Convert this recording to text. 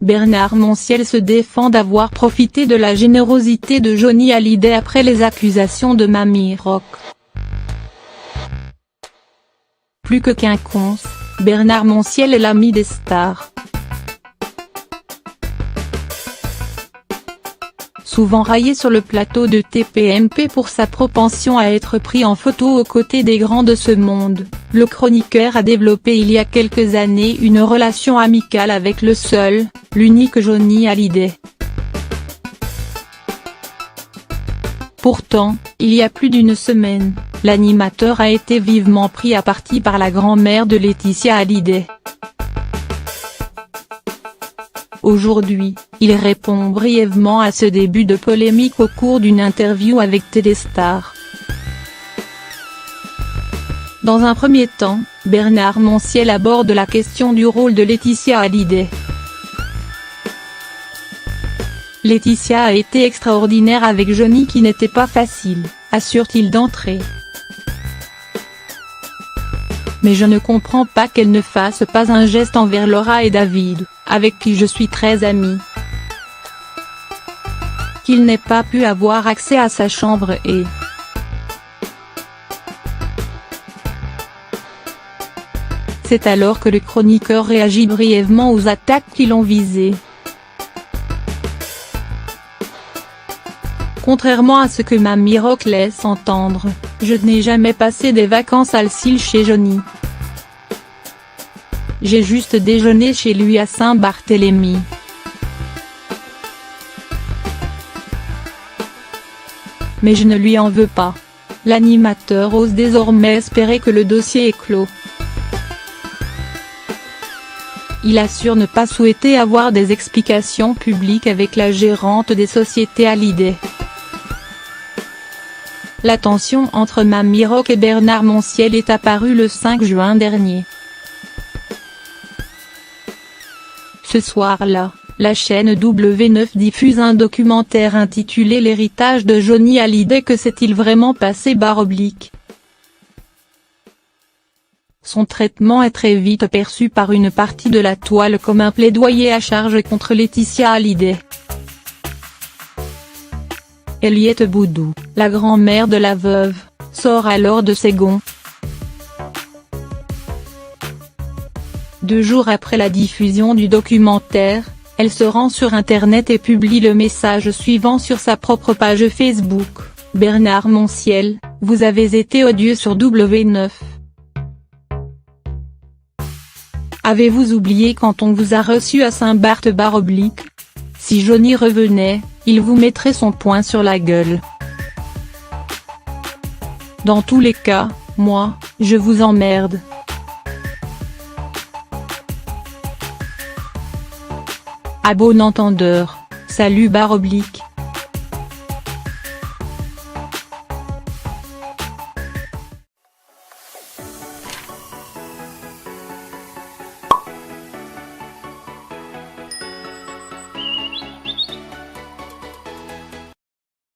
Bernard Montiel se défend d'avoir profité de la générosité de Johnny Hallyday après les accusations de Mamie Rock. Plus que quinconce, Bernard Montiel est l'ami des stars. Souvent raillé sur le plateau de TPMP pour sa propension à être pris en photo aux côtés des grands de ce monde, le chroniqueur a développé il y a quelques années une relation amicale avec le seul, l'unique Johnny Hallyday. Pourtant, il y a plus d'une semaine, l'animateur a été vivement pris à partie par la grand-mère de Laetitia Hallyday. Aujourd'hui, il répond brièvement à ce début de polémique au cours d'une interview avec Téléstar. Dans un premier temps, Bernard Montiel aborde la question du rôle de Laetitia Hallyday. Laetitia a été extraordinaire avec Johnny qui n'était pas facile, assure-t-il d'entrée. Mais je ne comprends pas qu'elle ne fasse pas un geste envers Laura et David, avec qui je suis très amie. Qu'il n'ait pas pu avoir accès à sa chambre et c'est alors que le chroniqueur réagit brièvement aux attaques qui l'ont visé. Contrairement à ce que Mamie Rock laisse entendre, je n'ai jamais passé des vacances à Alcil chez Johnny. J'ai juste déjeuné chez lui à Saint-Barthélemy. Mais je ne lui en veux pas. L'animateur ose désormais espérer que le dossier est clos. Il assure ne pas souhaiter avoir des explications publiques avec la gérante des sociétés Hallyday. La tension entre Mamie Rock et Bernard Montiel est apparue le 5 juin dernier. Ce soir-là, la chaîne W9 diffuse un documentaire intitulé L'héritage de Johnny Hallyday. Que s'est-il vraiment passé ? Son traitement est très vite perçu par une partie de la toile comme un plaidoyer à charge contre Laetitia Hallyday. Eliette Boudou, la grand-mère de la veuve, sort alors de ses gonds. 2 jours après la diffusion du documentaire, elle se rend sur internet et publie le message suivant sur sa propre page Facebook: Bernard Montiel, vous avez été odieux sur W9. Avez-vous oublié quand on vous a reçu à Saint-Barth ? Si Johnny revenait, il vous mettrait son poing sur la gueule. Dans tous les cas, moi, je vous emmerde. À bon entendeur, salut !